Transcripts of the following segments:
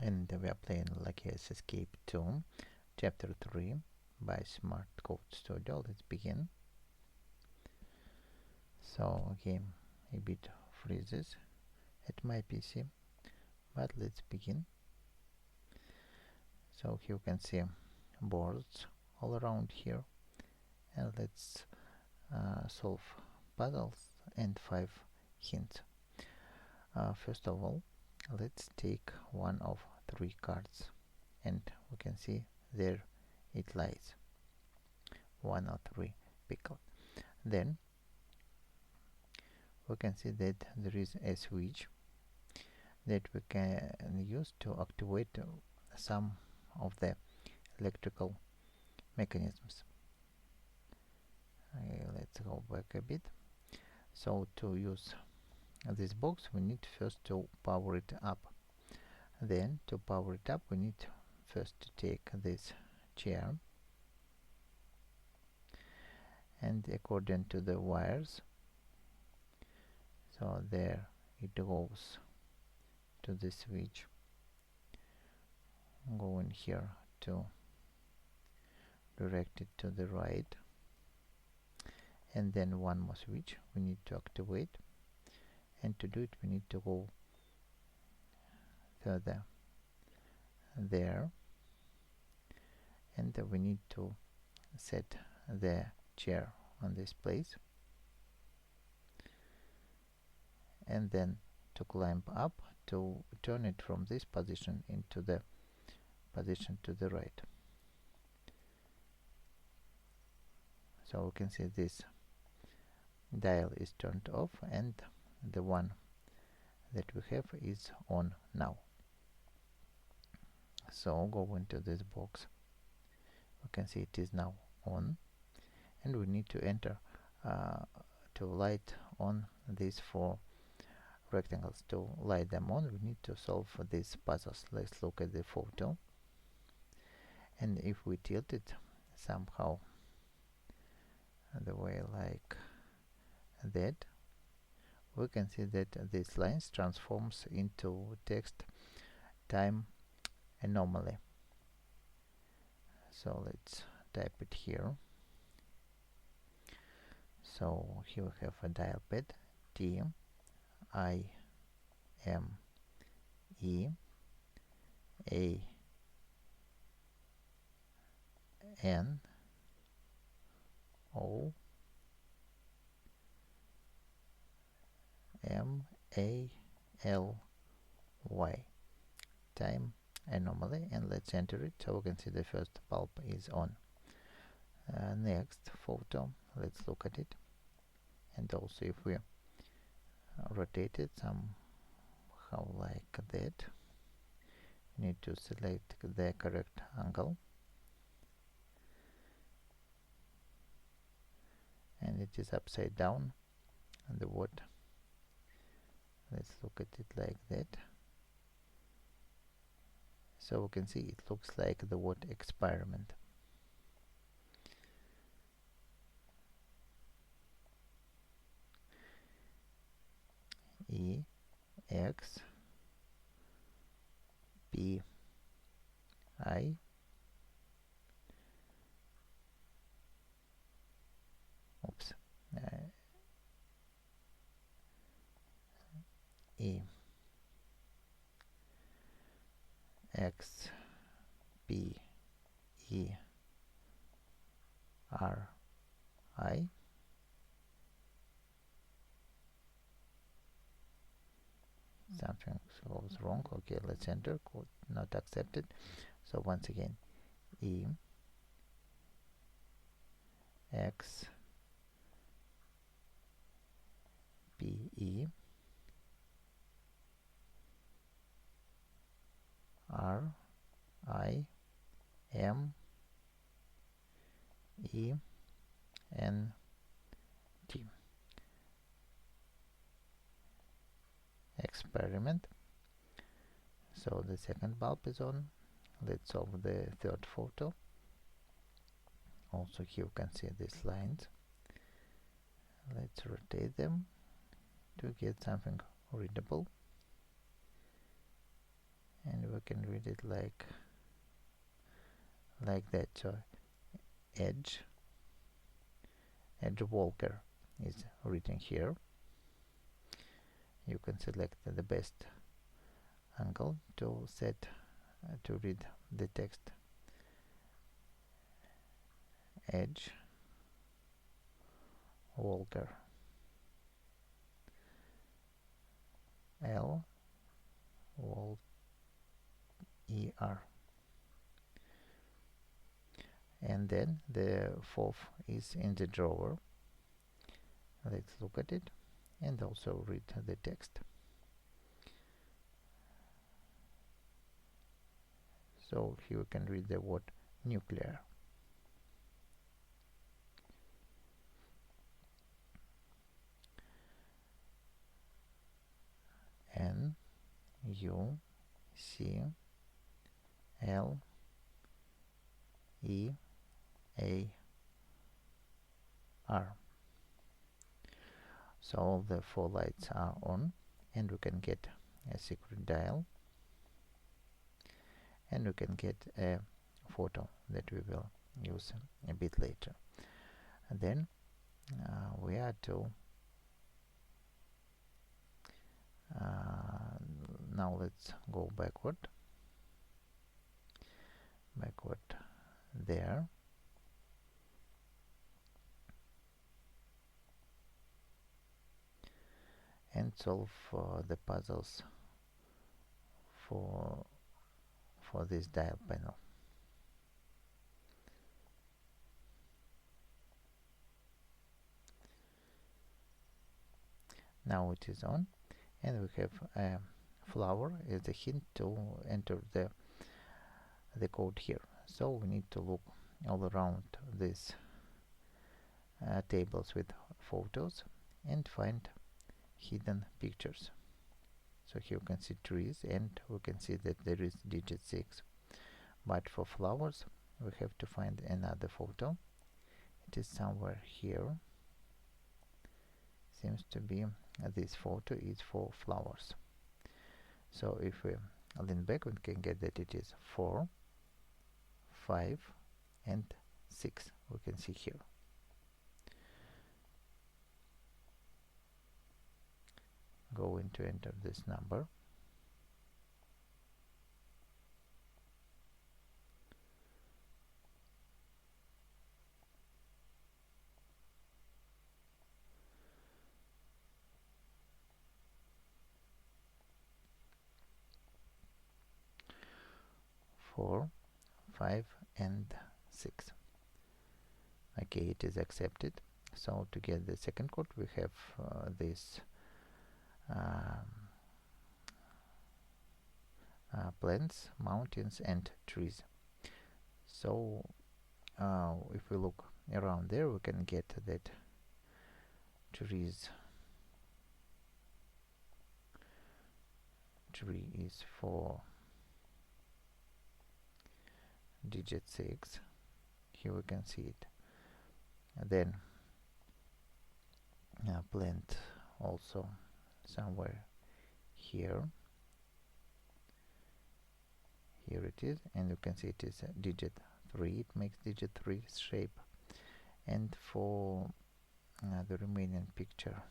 and we are playing Laqueus Escape 2, Chapter 3 by Smartcode Studio. Let's begin. So game a bit freezes at my PC, but let's begin. So here you can see boards all around here, and let's solve puzzles and 5 hints. First of all, let's take one of 3 cards, and we can see there it lies, 1 or 3 pickled. Then we can see that there is a switch that we can use to activate some of the electrical mechanisms. Let's go back a bit. So to use this box we need first to power it up. Then to power it up we need first to take this chair, and according to the wires, so there it goes to the switch, go in here to direct it to the right, and then one more switch we need to activate, and to do it we need to go further there, and we need to set the chair on this place, and then to climb up to turn it from this position into the position to the right. So we can see this dial is turned off and the one that we have is on now. So go into this box, we can see it is now on, and we need to enter to light on these 4 rectangles. To light them on we need to solve these puzzles. Let's look at the photo, and if we tilt it somehow the way like that, we can see that this lines transforms into text time anomaly. So let's type it here. So here we have a dial pad, T I M E A N O M A L Y, time anomaly, and let's enter it so we can see the first bulb is on. Next photo, let's look at it, and also if we rotate it somehow like that, we need to select the correct angle, and it is upside down, and the word, let's look at it like that, so we can see it looks like the word experiment. E X P I E X P E R I. Something goes wrong. Okay, let's enter. Code not accepted. So once again, E X P E R I M E N T. Experiment. So the second bulb is on. Let's solve the third photo. Also here you can see these lines. Let's rotate them to get something readable, and we we can read it like that. So edge walker is written here. You can select the best angle to set to read the text. Edge walker, L Wall ER, and then the fourth is in the drawer. Let's look at it and also read the text. So here we can read the word nuclear. N U C L E A R. So all the four lights are on, and we can get a secret dial, and we can get a photo that we will use a bit later. And then we are to now let's go backward there, and solve the puzzles for this dial panel. Now it is on, and we have a flower as a hint to enter the code here. So we need to look all around these tables with photos and find hidden pictures. So here you can see trees, and we can see that there is digit 6. But for flowers we have to find another photo. It is somewhere here. Seems to be this photo is for flowers. So if we lean back, we can get that it is 4, 5 and 6. We can see here. Going to enter this number. Four, 5 and 6. Okay, it is accepted. So to get the second code we have this plants, mountains and trees. So if we look around there, we can get that tree is for digit 6. Here we can see it. And then plant also somewhere here. Here it is, and you can see it is digit 3. It makes digit 3 shape. And for the remaining picture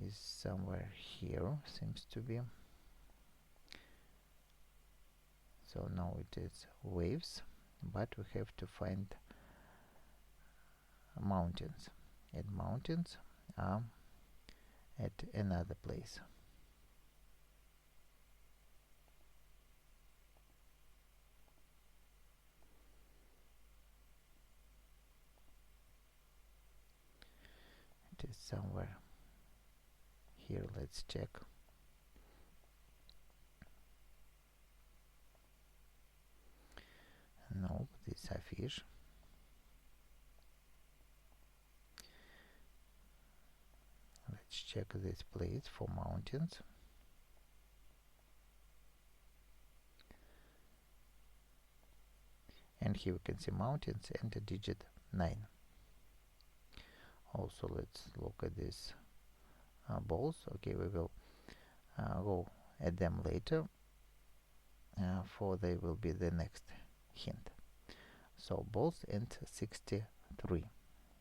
is somewhere here, seems to be. So now it is waves, but we have to find mountains, and mountains are at another place. It is somewhere here. Let's check. No, these are fish. Let's check this place for mountains. And here we can see mountains and a digit 9. Also let's look at these balls. Okay, we will go at them later, for they will be the next hint. So balls and 63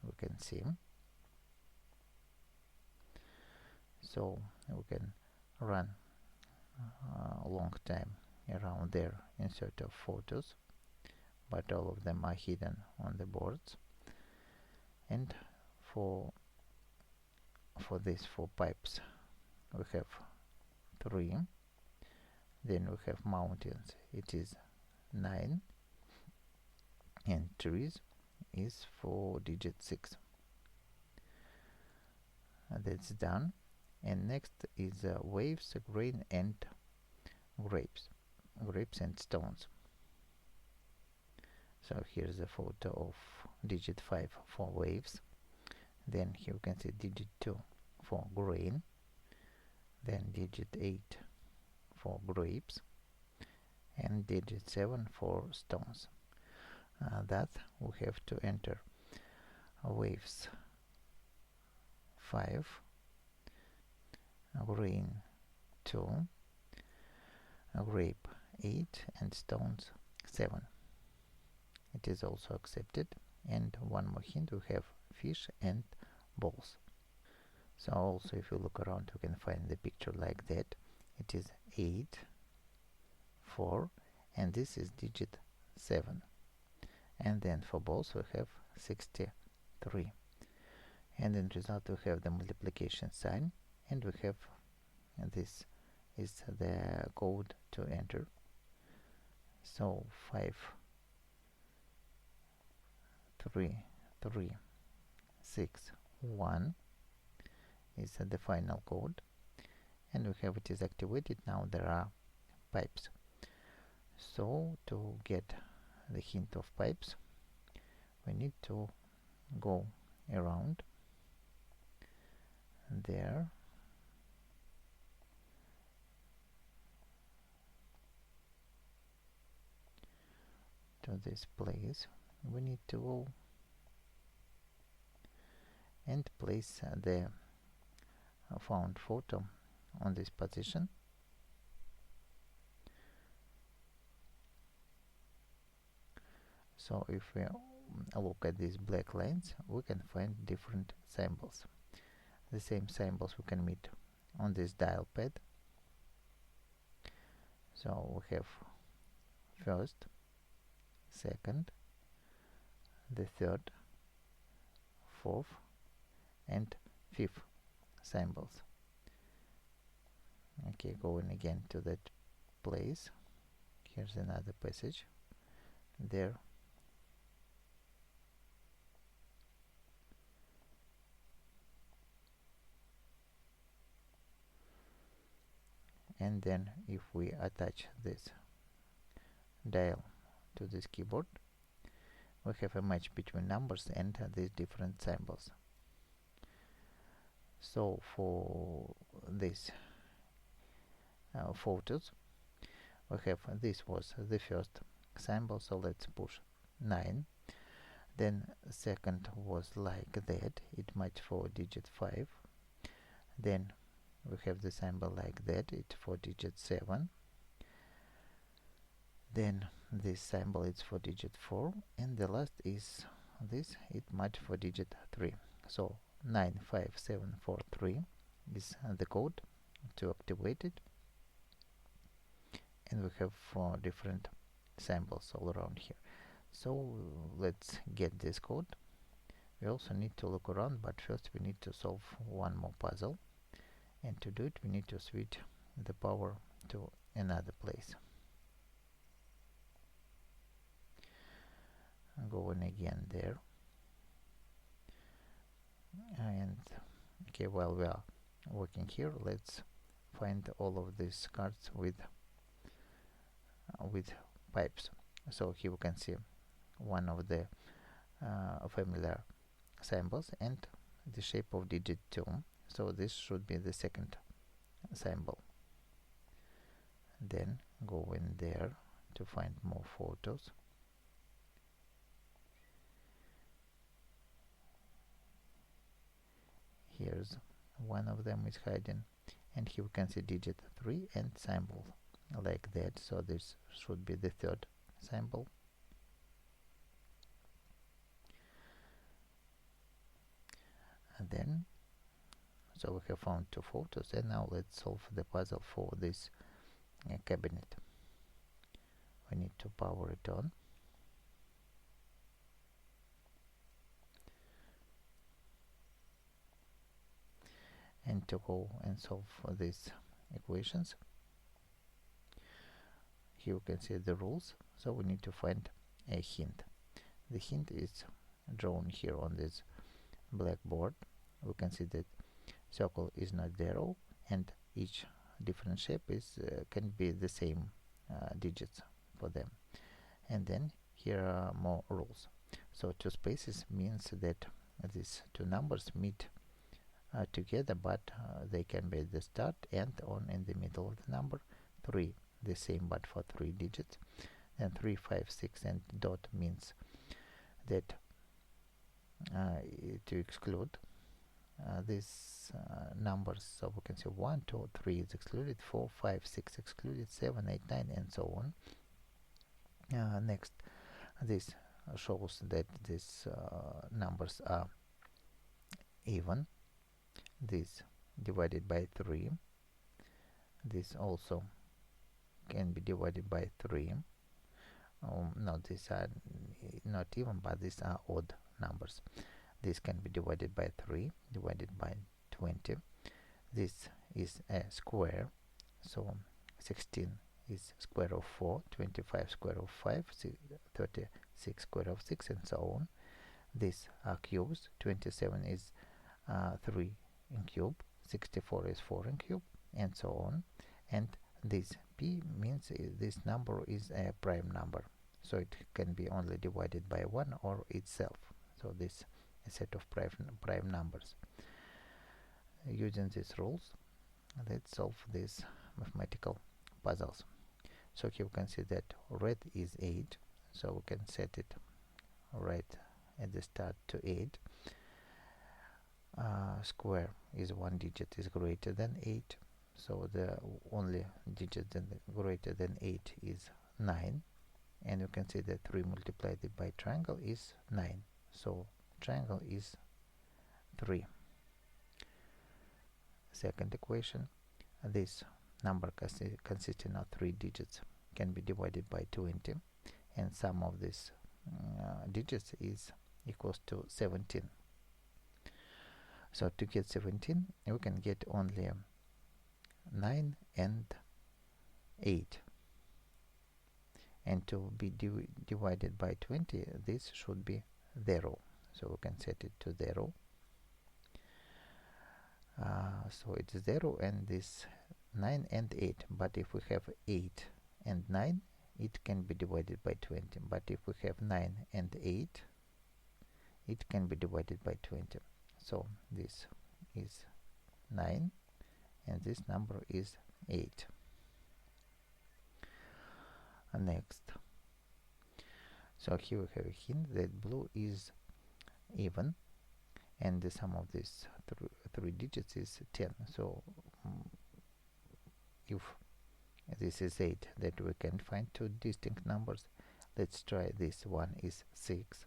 we can see. So we can run a long time around there in search of photos, but all of them are hidden on the boards. And for this, for pipes, we have 3. Then we have mountains, it is 9, and trees is for digit 6. That's done. And next is waves, grain, and grapes and stones. So here's a photo of digit 5 for waves. Then here you can see digit 2 for grain, then digit 8 for grapes, and digit 7 for stones. That we have to enter waves 5, grain 2, grape 8, and stones 7. It is also accepted. And one more hint, we have fish and balls. So also if you look around, you can find the picture like that. It is 8, 4, and this is digit 7. And then for balls we have 63. And in result we have the multiplication sign, and we have, and this is the code to enter. So 5, 3, 3, 6, 1 is the final code, and we have it is activated. Now there are pipes. So to get the hint of pipes, we need to go around there, to this place. We need to go and place the found photo on this position. So if we look at these black lines, we can find different symbols. The same symbols we can meet on this dial pad. So we have first, second, the third, fourth, and fifth symbols. Okay, going again to that place. Here's another passage. There. And then if we attach this dial to this keyboard, we have a match between numbers and these different symbols. So for these photos, we have this was the first symbol, so let's push 9. Then second was like that, it matched for digit 5. Then we have the symbol like that, it's for digit 7. Then this symbol is for digit 4, and the last is this, it matched for digit 3. So 95743 is the code to activate it, and we have 4 different symbols all around here. So let's get this code. We also need to look around, but first we need to solve one more puzzle, and to do it we need to switch the power to another place. Going again there, and okay, while we are working here, let's find all of these cards with pipes. So here we can see one of the familiar symbols and the shape of digit 2, so this should be the second symbol. Then go in there to find more photos. Here's one of them is hiding, and here we can see digit 3 and symbol like that, so this should be the third symbol. And then, so we have found two photos, and now let's solve the puzzle for this cabinet. We need to power it on. And to go and solve these equations, here we can see the rules, so we need to find a hint. The hint is drawn here on this blackboard. We can see that circle is not zero, and each different shape is can be the same digits for them. And then here are more rules. So two spaces means that these two numbers meet together, but they can be the start and on in the middle of the number. 3 the same but for 3 digits, and 3, 5, 6 and dot means that to exclude these numbers, so we can say 1, 2, 3 is excluded, 4, 5, 6 excluded, 7, 8, 9 and so on. Next, this shows that these numbers are even. This divided by 3, this also can be divided by 3. No, these are not even, but these are odd numbers. This can be divided by 3, divided by 20. This is a square, so 16 is square of 4, 25 square of 5, 36 square of 6 and so on. These are cubes. 27 is 3 in cube, 64 is 4 in cube, and so on. And this p means this number is a prime number, so it can be only divided by 1 or itself. So this is a set of prime numbers. Using these rules, let's solve these mathematical puzzles. So here we can see that red is 8, so we can set it right at the start to 8. Square is one digit is greater than 8, so the only digit greater than 8 is 9, and you can see that 3 multiplied by triangle is 9, so triangle is 3. Second equation, this number consisting of 3 digits can be divided by 20, and sum of these digits is equals to 17. So to get 17, we can get only 9 and 8. And to be divided by 20, this should be 0. So we can set it to 0. So it's 0 and this 9 and 8. But if we have 8 and 9, it can be divided by 20. But if we have 9 and 8, it can be divided by 20. So this is 9 and this number is 8. Next, so here we have a hint that blue is even, and the sum of these three digits is 10. So if this is 8, that we can find two distinct numbers. Let's try this. One is 6,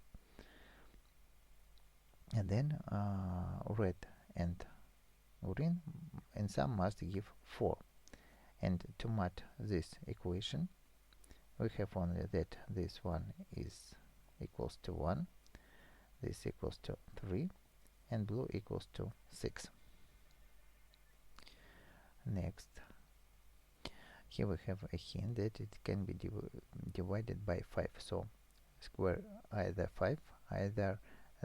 and then red and green and sum must give 4. And to match this equation, we have only that this one is equals to 1, this equals to 3, and blue equals to 6. Next, here we have a hint that it can be divided by 5. So square either 5, either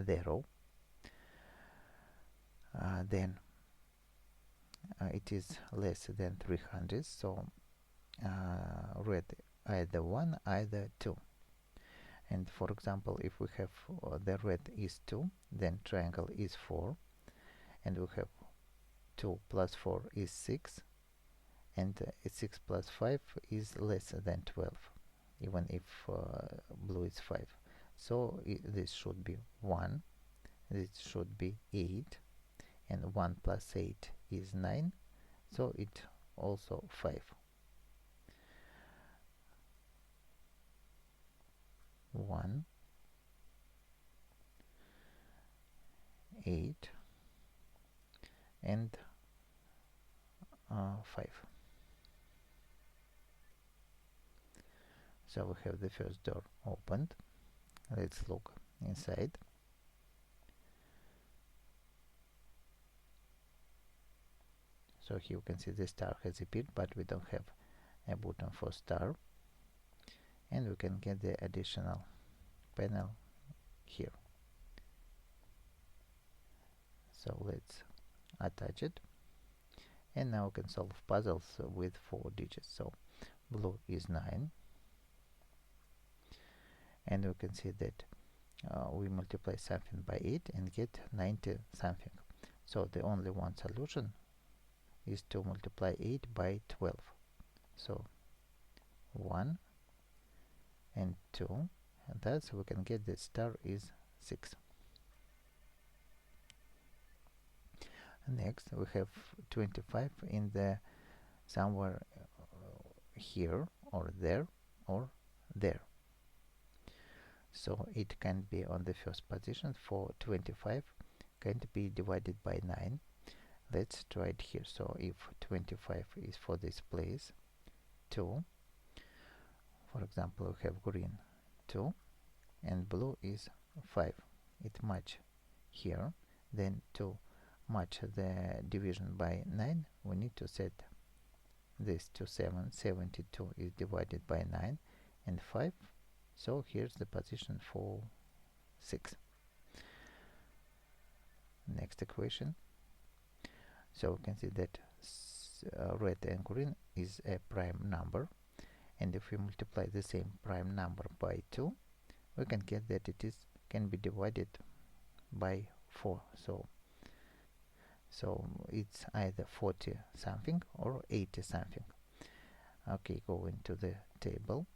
0. Then it is less than 300. So red either 1, either 2. And for example, if we have the red is 2, then triangle is 4, and we have 2 plus 4 is 6, and 6 plus 5 is less than 12, even if blue is 5. So this should be 1, this should be 8, and 1 plus 8 is 9, so it also 5. 1, 8, and 5. So we have the first door opened. Let's look inside. So here you can see the star has appeared, but we don't have a button for star, and we can get the additional panel here. So let's attach it, and now we can solve puzzles with 4 digits. So blue is 9, and we can see that we multiply something by 8 and get 90 something. So the only one solution is to multiply 8 by 12. So 1 and 2, and thus we can get the star is 6. Next we have 25 in the somewhere here or there or there. So it can be on the first position. For 25 can be divided by 9. Let's try it here. So if 25 is for this place, 2, for example, we have green 2 and blue is 5. It match here. Then to match the division by 9, we need to set this to 7. 72 is divided by 9 and 5. So here's the position for 6. Next equation. So we can see that red and green is a prime number, and if we multiply the same prime number by 2, we can get that it can be divided by 4. So it's either 40 something or 80 something. Okay, go into the table.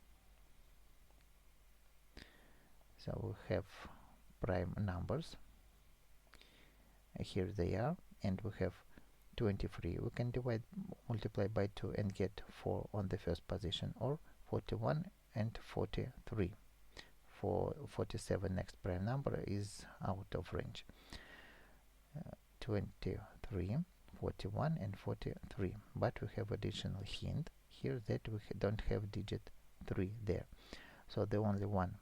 So we have prime numbers. Here they are, and we have 23. We can multiply by 2 and get 4 on the first position, or 41 and 43. For 47, next prime number is out of range. 23, 41 and 43, but we have additional hint here that we don't have digit 3 there. So the only one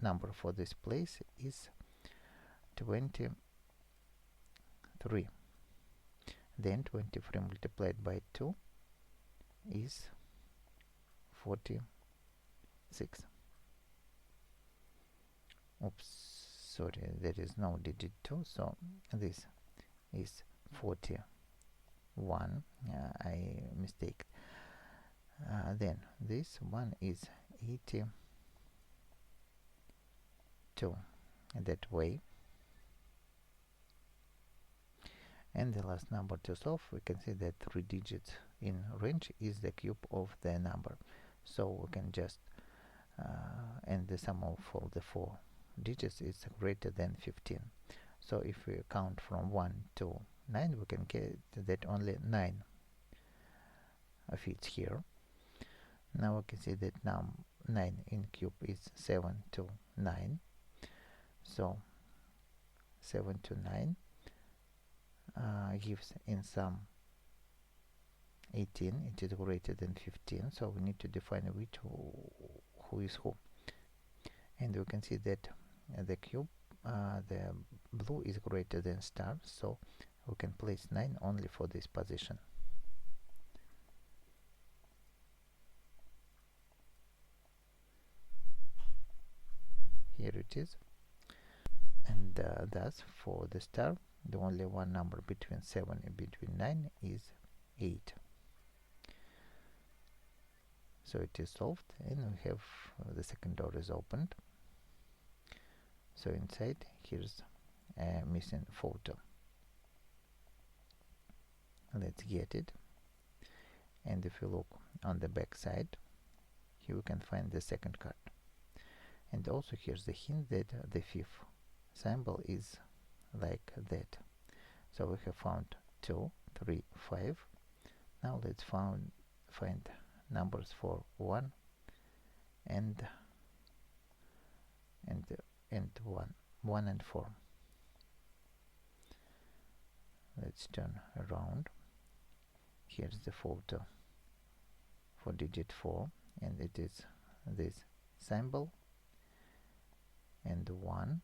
number for this place is 23. Then 23 multiplied by 2 is 46. Oops, sorry, there is no digit 2, so this is 41. I mistake. Then this one is 82. That way. And the last number to solve, we can see that 3 digits in range is the cube of the number. So we can just and the sum of all the 4 digits is greater than 15. So if we count from 1 to 9, we can get that only 9 fits here. Now we can see that 9 in cube is 7 to 9. So 7 to 9 gives in sum 18. It is greater than 15, so we need to define which who is who. And we can see that the cube, the blue is greater than star, so we can place 9 only for this position. Here it is. And thus for the star, the only one number between 7 and between 9 is 8. So it is solved, and we have the second door is opened. So inside, here's a missing photo. Let's get it. And if you look on the back side, here we can find the second card. And also here's the hint that the fifth symbol is like that. So we have found 2 3 5. Now let's find numbers for 1 and 1 and 4. Let's turn around. Here's the photo for digit 4, and it is this symbol, and 1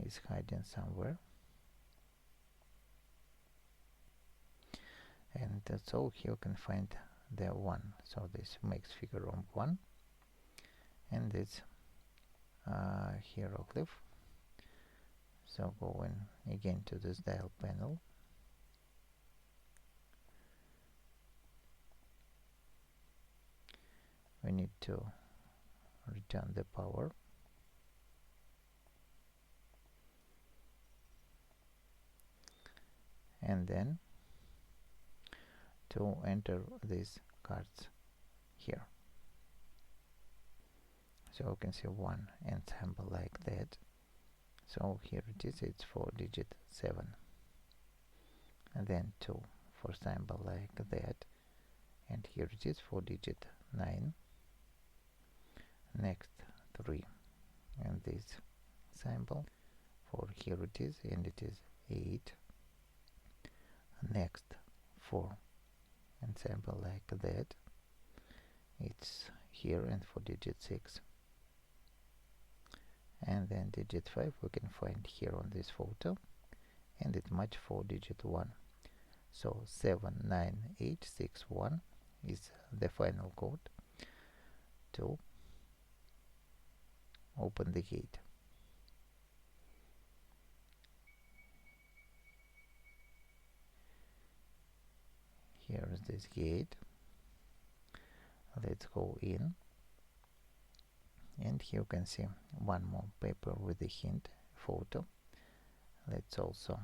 is hiding somewhere, and so here you can find the 1. So this makes figure of 1, and this hieroglyph. So going again to this dial panel, we need to return the power, and then to enter these cards here. So you can see 1 ensemble like that. So here it is, it's for digit 7, and then 2 for symbol like that, and here it is for digit 9. Next 3, and this symbol for here it is, and it is 8. Next 4 and symbol like that, it's here, and for digit 6. And then digit 5 we can find here on this photo, and it match for digit 1. So 79861 is the final code to open the gate. Here is this gate. Let's go in, and here you can see one more paper with a hint photo. Let's also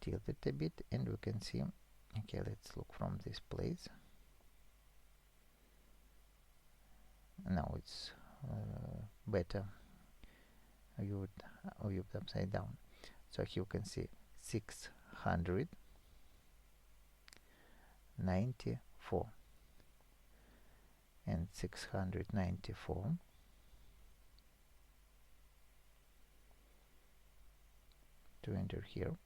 tilt it a bit, and we can see, okay, let's look from this place. Now it's better viewed upside down. So here you can see 694 and 694. To enter here,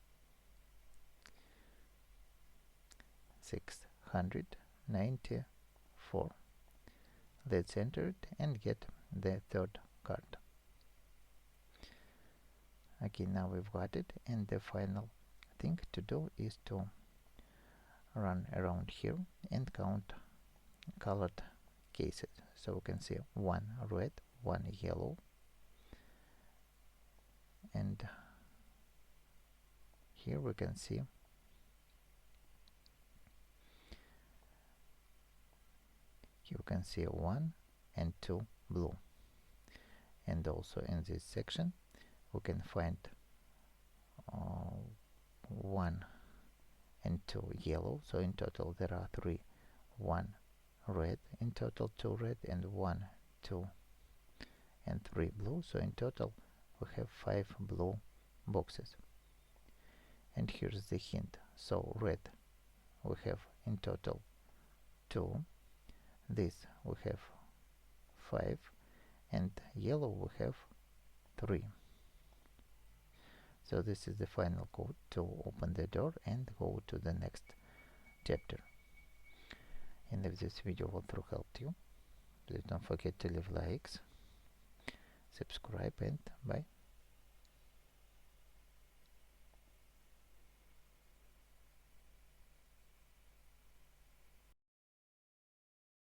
694. Let's enter it and get the third card. Okay, now we've got it, and the final thing to do is to run around here and count colored cases. So we can see 1 red, 1 yellow, and here we can see you can see 1 and 2 blue, and also in this section we can find 1 and 2 yellow. So in total there are 3, 1 red, in total 2 red, and 1, 2 and 3 blue. So in total we have 5 blue boxes. And here's the hint. So red we have in total 2, this we have 5, and yellow we have 3. So this is the final code to open the door and go to the next chapter. And if this video walkthrough helped you, please don't forget to leave likes, subscribe, and bye.